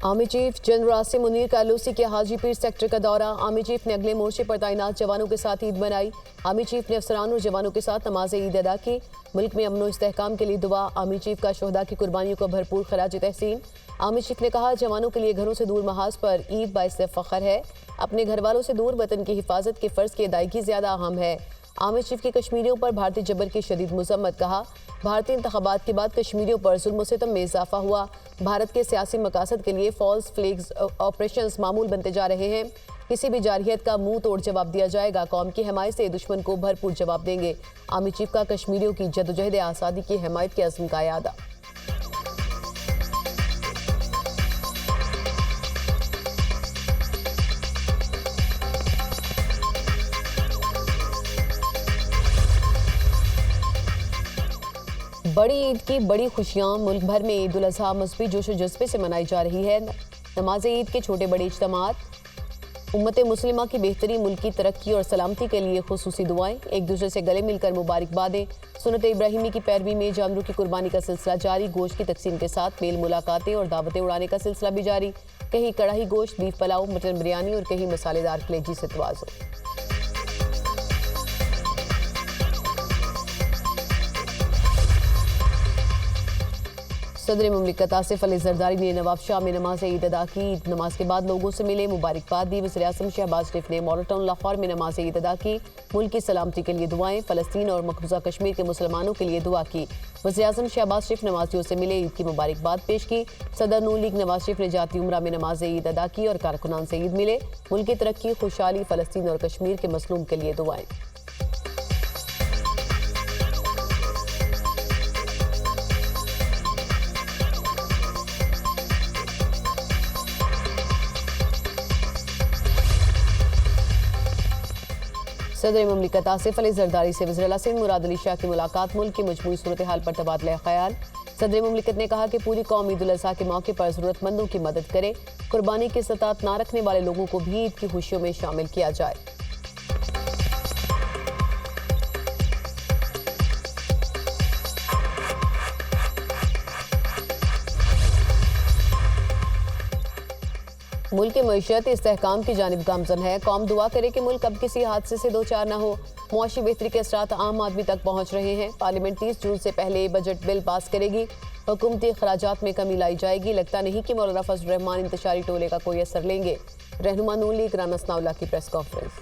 Army chief general Asim Munir का Lucy के Haji Pir sector का दौरा। आर्मी चीफ ने अगले मोर्चे पर तैनात जवानों के साथ ईद मनाई। आर्मी चीफ ने अफसरान और जवानों के साथ नमाज ईद अदा की। मुल्क में अमन व इस्तेहकाम के लिए दुआ। आर्मी चीफ का शोहदा की कुर्बानियों को भरपूर खराज तहसीन। आर्मी चीफ ने कहा, जवानों के लिए घरों से दूर महाज पर ईद बाइस फख्र है। अपने घर वालों से दूर वतन की हिफाजत के फ़र्ज की अदायगी ज़्यादा अहम है। आर्मी चीफ की कश्मीरियों पर भारतीय जबर की शदीद मजम्मत। कहा, भारतीय इंतखाबात के बाद कश्मीरियों पर जुल्म सितम में इजाफा हुआ। भारत के सियासी मकासद के लिए फॉल्स फ्लैग्स ऑपरेशंस मामूल बनते जा रहे हैं। किसी भी जारहियत का मुंह तोड़ जवाब दिया जाएगा। कौम की हमायत से दुश्मन को भरपूर जवाब देंगे। आर्मी चीफ का कश्मीरियों की जदोजहद आज़ादी की हमायत के अज़्म का यादा। बड़ी ईद की बड़ी खुशियां। मुल्क भर में ईद उल अज़हा मज़हबी जोश व जज्बे से मनाई जा रही है। नमाज ईद के छोटे बड़े इज्तिमात, उम्मत मुस्लिमा की बेहतरी, मुल्क की तरक्की और सलामती के लिए खुसूसी दुआएं, एक दूसरे से गले मिलकर मुबारकबादें। सुन्नत इब्राहिमी की पैरवी में जानवरों की कुर्बानी का सिलसिला जारी। गोश्त की तकसीम के साथ मेल मुलाकातें और दावतें उड़ाने का सिलसिला भी जारी। कहीं कढ़ाई गोश्त, बीफ पुलाव, मटन बिरयानी और कहीं मसालेदार कलेजी से तवाज़ुन। सदर मुमलिकत आसिफ अली जरदारी ने नवाब शाह में नमाज ईद अदा की। ईद नमाज के बाद लोगों से मिले, मुबारकबाद दी। वज़ीर आज़म शहबाज शरीफ ने मॉडल टाउन लाहौर में नमाज ईद अदा की। मुल्क की सलामती के लिए दुआएं। फ़लस्तीन और मकबूजा कश्मीर के मुसलमानों के लिए दुआ की। वज़ीर आज़म शहबाज शरीफ नमाजियों से मिले, ईद की मुबारकबाद पेश की। सदर नून लीग नवाज शरीफ ने जाती उम्रा में नमाज ईद अदा की और कारकुनान से ईद मिले। मुल्क की तरक्की, खुशहाली, फ़लस्तीन और कश्मीर के मसलूम के लिए दुआएं। सदर मुमलिकत आसिफ अली जरदारी से वज़ीर आला मुराद अली शाह की मुलाकात। मुल्क की मजमूई सूरत हाल पर तबादला ख्याल। सदर मुमलिकत ने कहा कि पूरी कौम ईद उल अज़हा के मौके पर ज़रूरतमंदों की मदद करे। कुर्बानी की सतात ना रखने वाले लोगों को भी ईद की खुशियों में शामिल किया जाए। मुल्क की मईशत इस्तेहकाम की जानिब गामज़न है। कौम दुआ करे कि मुल्क अब किसी हादसे से दो चार न हो। मुआशी बेहतरी के असरात आम आदमी तक पहुँच रहे हैं। पार्लियामेंट 30 जून से पहले बजट बिल पास करेगी। हुकूमती खराजात में कमी लाई जाएगी। लगता नहीं कि मौलाना फजल रहमान इंतशारी टोले का कोई असर लेंगे। रहनुमा नून लीग राना सनाउल्लाह की प्रेस कॉन्फ्रेंस।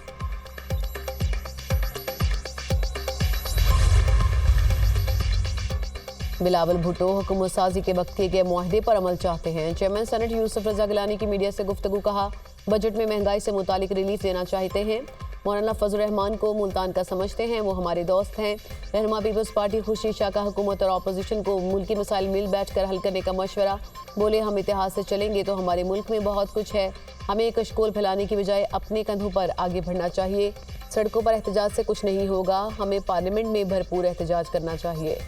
बिलावल भुट्टो हुकूमत साजी के वक्त किए गए मुआहदे पर अमल चाहते हैं। चेयरमैन सेनेट यूसुफ रजा गिलानी की मीडिया से गुफ्तगू। कहा, बजट में महंगाई से मुतालिक रिलीफ देना चाहते हैं। मौलाना फजल रहमान को मुल्तान का समझते हैं, वो हमारे दोस्त हैं। रहनुमा पीपल्स पार्टी खुर्शीद शाह का हुकूमत और अपोजिशन को मुल्की मसाइल मिल बैठ कर हल करने का मशवरा। बोले, हम इतिहास से चलेंगे तो हमारे मुल्क में बहुत कुछ है। हमें कशकोल फैलाने की बजाय अपने कंधों पर आगे बढ़ना चाहिए। सड़कों पर एहतजाज से कुछ नहीं होगा। हमें पार्लियामेंट में भरपूर एहतजाज करना चाहिए।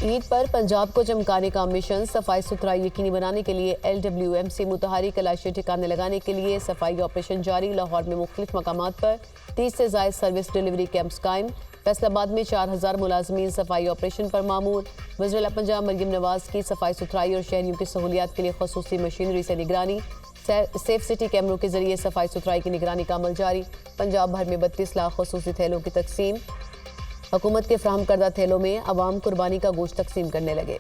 ईद पर पंजाब को चमकाने का मिशन। सफाई सुथराई यकीनी बनाने के लिए LWMC मुतहरिक तलाशी ठिकाने लगाने के लिए सफाई ऑपरेशन जारी। लाहौर में मुख्तलिफ मकामात पर 30 से ज़ायद सर्विस डिलीवरी कैंप्स कायम। फैसलाबाद में 4000 मुलाजमीन सफाई ऑपरेशन पर मामूर। वज़ीर आला पंजाब मरियम नवाज की सफाई सुथराई और शहरियों की सहूलियात के लिए खसूसी मशीनरी से निगरानी। सेफ सिटी कैमरों के जरिए सफाई सुथराई की निगरानी का अमल जारी। पंजाब भर में 32 लाख खसूसी थैलों की तकसीम। हुकूमत के फ्राहम करदा थैलों में अवाम कुर्बानी का गोश्त तकसीम करने लगे।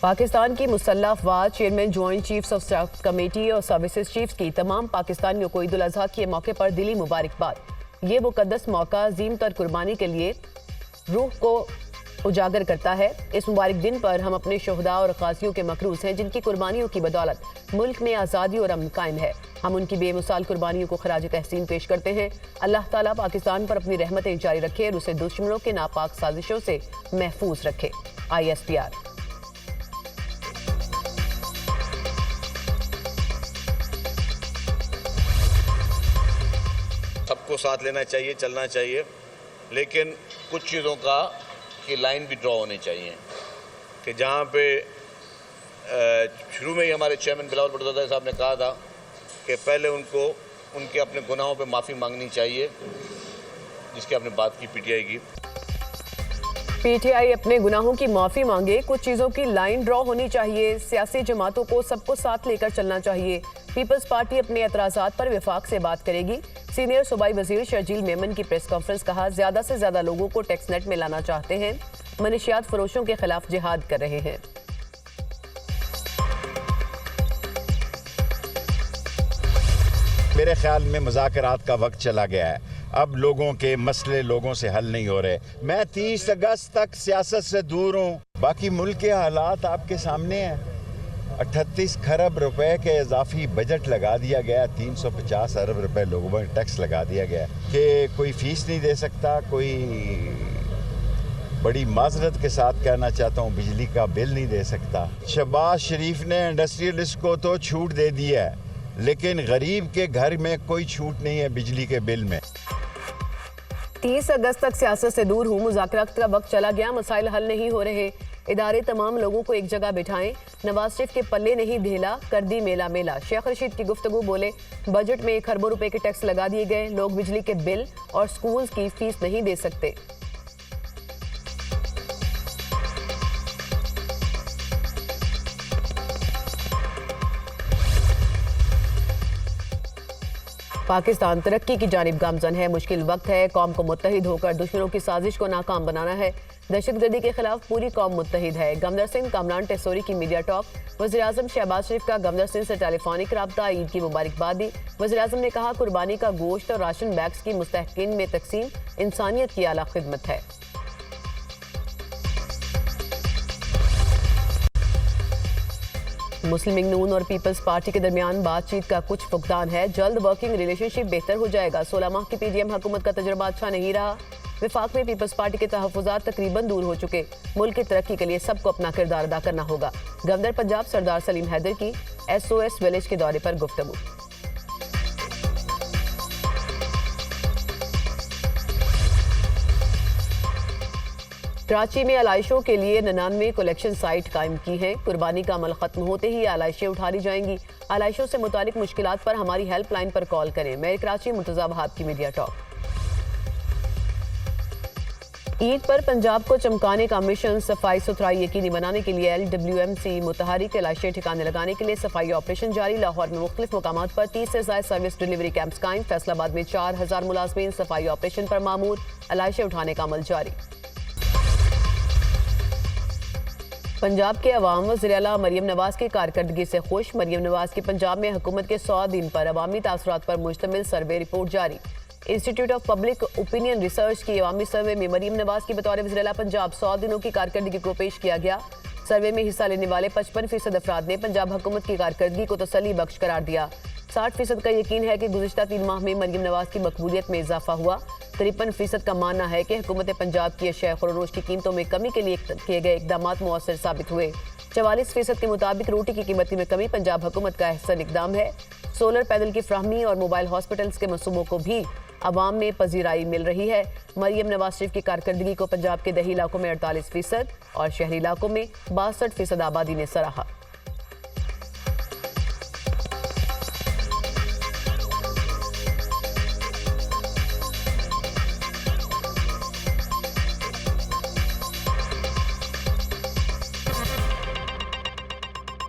पाकिस्तान की मुसल्लह अफवाज chairman joint chiefs of staff committee और सर्विसेज चीफ्स की तमाम पाकिस्तानियों को ईद उल अज़हा के मौके पर दिली मुबारकबाद। ये मुकद्दस मौका अजीम तर कुर्बानी के लिए रूह को उजागर करता है। इस मुबारक दिन पर हम अपने शोहदा और गाजियों के मकरूज हैं, जिनकी कुर्बानियों की बदौलत मुल्क में आज़ादी और अमन कायम है। हम उनकी बेमिसाल कुर्बानियों को खराज तहसीन पेश करते हैं। अल्लाह ताला पाकिस्तान पर अपनी रहमतें जारी रखे और उसे दुश्मनों के नापाक साजिशों से महफूज रखे। ISPR। सबको साथ लेना चाहिए, चलना चाहिए, लेकिन कुछ चीज़ों का की लाइन भी ड्रॉ होनी चाहिए कि जहाँ पे शुरू में ही हमारे चेयरमैन बिलावल भुट्टो ज़रदारी साहब ने कहा था कि पहले उनको उनके अपने गुनाहों पे माफ़ी मांगनी चाहिए, जिसकी आपने बात की पीटीआई की। पीटीआई अपने गुनाहों की माफी मांगे, कुछ चीजों की लाइन ड्रॉ होनी चाहिए, सियासी जमातों को सबको साथ लेकर चलना चाहिए। पीपल्स पार्टी अपने एतराजात पर विफाक से बात करेगी। सीनियर सूबाई वजीर शर्जील मेमन की प्रेस कॉन्फ्रेंस, कहा ज्यादा से ज्यादा लोगों को टैक्स नेट में लाना चाहते हैं, मनशियात फरोशों के खिलाफ जिहाद कर रहे हैं। मेरे ख्याल में मुज़ाकरात का वक्त चला गया है, अब लोगों के मसले लोगों से हल नहीं हो रहे। मैं 30 अगस्त तक सियासत से दूर हूँ, बाकी मुल्क के हालात आपके सामने हैं। 38 खरब रुपए के इजाफी बजट लगा दिया गया, 350 अरब रुपए लोगों पर टैक्स लगा दिया गया कि कोई फीस नहीं दे सकता, कोई बड़ी माजरत के साथ कहना चाहता हूँ बिजली का बिल नहीं दे सकता। शहबाज शरीफ ने इंडस्ट्रियलिस्ट को तो छूट दे दी है, लेकिन गरीब के घर में कोई छूट नहीं है बिजली के बिल में। 30 अगस्त तक सियासत से दूर हूँ, मुज़ाकरात का वक्त चला गया, मसाइल हल नहीं हो रहे, इदारे तमाम लोगों को एक जगह बिठाएं, नवाज शरीफ के पल्ले नहीं ढेला, कर दी मेला मेला। शेख रशीद की गुफ्तगू, बोले बजट में 1 अरब रुपए के टैक्स लगा दिए गए, लोग बिजली के बिल और स्कूल की फीस नहीं दे सकते। पाकिस्तान तरक्की की जानिब गामजन है, मुश्किल वक्त है, कौम को मुत्तहिद होकर दुश्मनों की साजिश को नाकाम बनाना है, दहशतगर्दी के खिलाफ पूरी कौम मुत्तहिद है। गवर्नर सिंह कामरान टेसोरी की मीडिया टॉक, वज़ीर-ए-आज़म शहबाज शरीफ का गवर्नर सिंह से टेलीफोनिक रब्ता, ईद की मुबारकबाद दी। वज़ीर-ए-आज़म ने कहा कुर्बानी का गोश्त और राशन बैग्स की मुस्तहकीन में तकसीम इंसानियत की आला खिदमत है। मुस्लिम लीग नून और पीपल्स पार्टी के दरमियान बातचीत का कुछ फुकदान है, जल्द वर्किंग रिलेशनशिप बेहतर हो जाएगा। 16 माह की पीडीएम हुकूमत का तजुर्बा अच्छा नहीं रहा, विफाक में पीपल्स पार्टी के तहफ़्फ़ुज़ात तकरीबन दूर हो चुके, मुल्क की तरक्की के लिए सबको अपना किरदार अदा करना होगा। गवर्नर पंजाब सरदार सलीम हैदर की SOS विलेज के दौरे पर गुफ्तगू। कराची में आलाइशों के लिए 99 कलेक्शन साइट कायम की हैं। कुर्बानी का अमल खत्म होते ही आलाइशें उठा ली जाएंगी। आलाइशों से मुतालिक मुश्किलात पर हमारी हेल्पलाइन पर कॉल करें। मेयर कराची मुर्तज़ा वहाब की मीडिया टॉक। ईद पर पंजाब को चमकाने का मिशन, सफाई सुथराई यकीनी बनाने के लिए LWMC मुतहरिक, आलाइशें ठिकाने लगाने के लिए सफाई ऑपरेशन जारी। लाहौर में मुख्तलिफ मकामात पर 30 से ज़ायद सर्विस डिलीवरी कैंप्स कायम। फैसलाबाद में 4000 मुलाजमीन सफाई ऑपरेशन पर मामूर, आलाइशें उठाने का अमल जारी। पंजाब के अवाम वज़ीर आला मरियम नवाज की कारकर्दगी से खुश। मरियम नवाज की पंजाब में हुकूमत के 100 दिन पर अवामी तासुरात पर मुश्तमिल सर्वे रिपोर्ट जारी। Institute of public opinion research की अवामी सर्वे में मरियम नवाज की बतौर वज़ीर आला पंजाब 100 दिनों की कारकर्दगी को पेश किया गया। सर्वे में हिस्सा लेने वाले 55% अफराद ने पंजाब हुकूमत की कारकर्दगी को तसल्ली बख्श करार दिया। 60% का यकीन है कि गुज़िश्ता 3 माह में मरियम नवाज की मकबूलियत में इजाफा हुआ। 53% का मानना है कि हुकूमत पंजाब की अशिया खुरोश की कीमतों में कमी के लिए किए गए इकदाम मौसर साबित हुए। 44% के मुताबिक रोटी की कीमत में कमी पंजाब हुकूमत का अहसन इकदाम है। सोलर पैनल की फ्राहमी और मोबाइल हॉस्पिटल्स के मनसूबों को भी अवाम में पजीराई मिल रही है। मरियम नवाज शरीफ की कारकर्दगी को पंजाब के दही इलाकों में 48% और शहरी इलाकों में 62% आबादी ने सराहा।